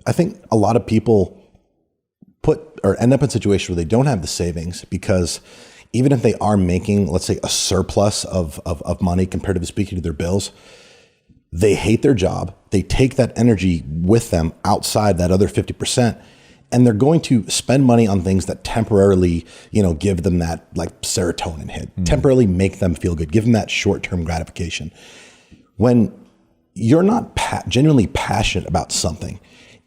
I think a lot of people put or end up in a situation where they don't have the savings because even if they are making, let's say, a surplus of money comparatively speaking to their bills, they hate their job. They take that energy with them outside that other 50%, and they're going to spend money on things that temporarily, give them that like serotonin hit, temporarily make them feel good, give them that short-term gratification. When you're not genuinely passionate about something,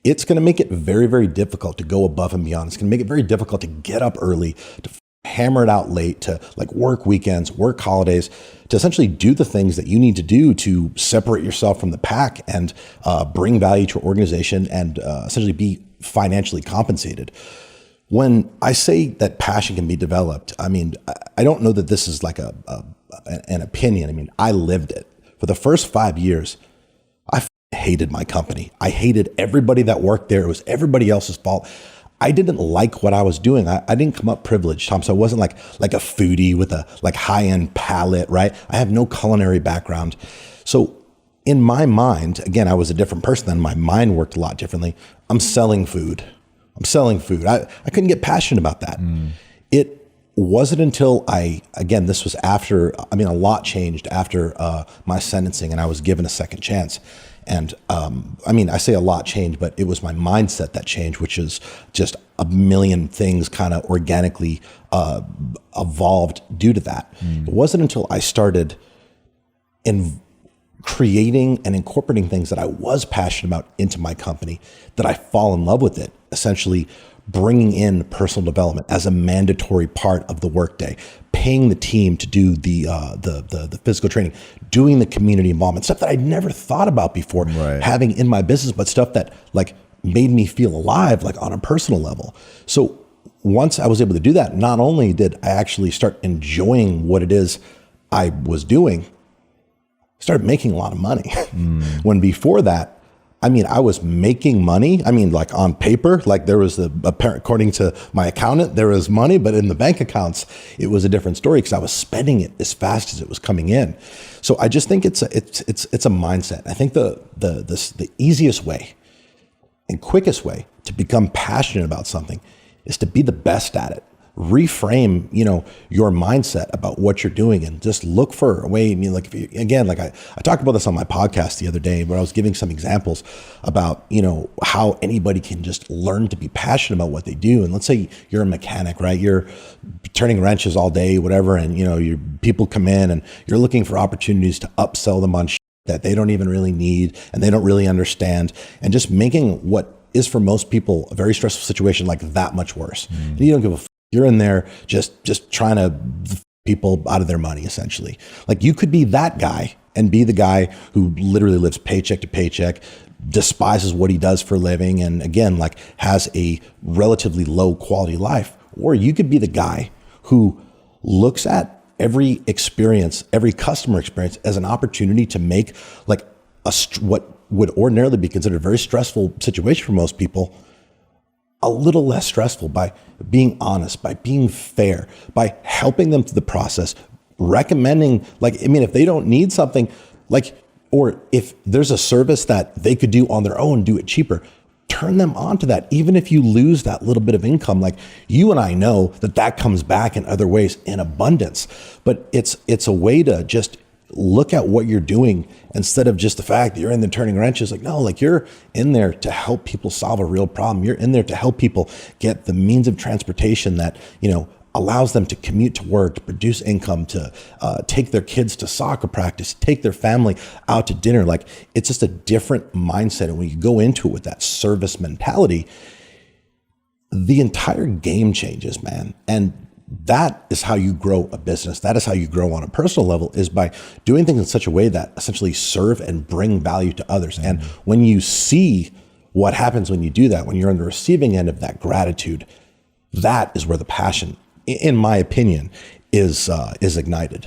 it's going to make it very, very difficult to go above and beyond. It's going to make it very difficult to get up early, to hammer it out late, to like work weekends, work holidays, to essentially do the things that you need to do to separate yourself from the pack and bring value to your organization and essentially be financially compensated. When I say that passion can be developed, I mean, I don't know that this is like an opinion. I mean, I lived it. For the first 5 years, I hated my company. I hated everybody that worked there. It was everybody else's fault. I didn't like what I was doing. I didn't come up privileged, Tom. So I wasn't like a foodie with a like high-end palate, right? I have no culinary background. So in my mind, again, I was a different person then. My mind worked a lot differently. I'm selling food. I couldn't get passionate about that. It wasn't until this was after, a lot changed after my sentencing and I was given a second chance. And I say a lot changed, but it was my mindset that changed, which is just a million things kind of organically evolved due to that. It wasn't until I started creating and incorporating things that I was passionate about into my company that I fall in love with it, essentially bringing in personal development as a mandatory part of the workday, paying the team to do the physical training, doing the community involvement, stuff that I'd never thought about before having in my business, but stuff that like made me feel alive, like on a personal level. So once I was able to do that, not only did I actually start enjoying what it is I was doing, I started making a lot of money. When before that, I was making money. Like on paper, like there was according to my accountant, there was money, but in the bank accounts, it was a different story because I was spending it as fast as it was coming in. So I just think it's a mindset. I think the easiest way and quickest way to become passionate about something is to be the best at it. Reframe, your mindset about what you're doing and just look for a way. I talked about this on my podcast the other day where I was giving some examples about, how anybody can just learn to be passionate about what they do. And let's say you're a mechanic, right? You're turning wrenches all day, whatever. And, your people come in and you're looking for opportunities to upsell them on that they don't even really need and they don't really understand, and just making what is for most people a very stressful situation like that much worse. And you don't give a you're in there just trying to people out of their money, essentially. Like you could be that guy and be the guy who literally lives paycheck to paycheck, despises what he does for a living, and again, like has a relatively low quality life. Or you could be the guy who looks at every experience, every customer experience as an opportunity to make like what would ordinarily be considered a very stressful situation for most people a little less stressful by being honest, by being fair, by helping them through the process, recommending, if they don't need something, or if there's a service that they could do on their own, do it cheaper, turn them on to that. Even if you lose that little bit of income, like you and I know that comes back in other ways in abundance, but it's a way to just look at what you're doing instead of just the fact that you're in there turning wrenches. You're in there to help people solve a real problem. You're in there to help people get the means of transportation that, allows them to commute to work, to produce income, to take their kids to soccer practice, take their family out to dinner. It's just a different mindset. And when you go into it with that service mentality, the entire game changes, man. And that is how you grow a business. That is how you grow on a personal level, is by doing things in such a way that essentially serve and bring value to others. And when you see what happens when you do that, when you're on the receiving end of that gratitude, that is where the passion, in my opinion, is ignited.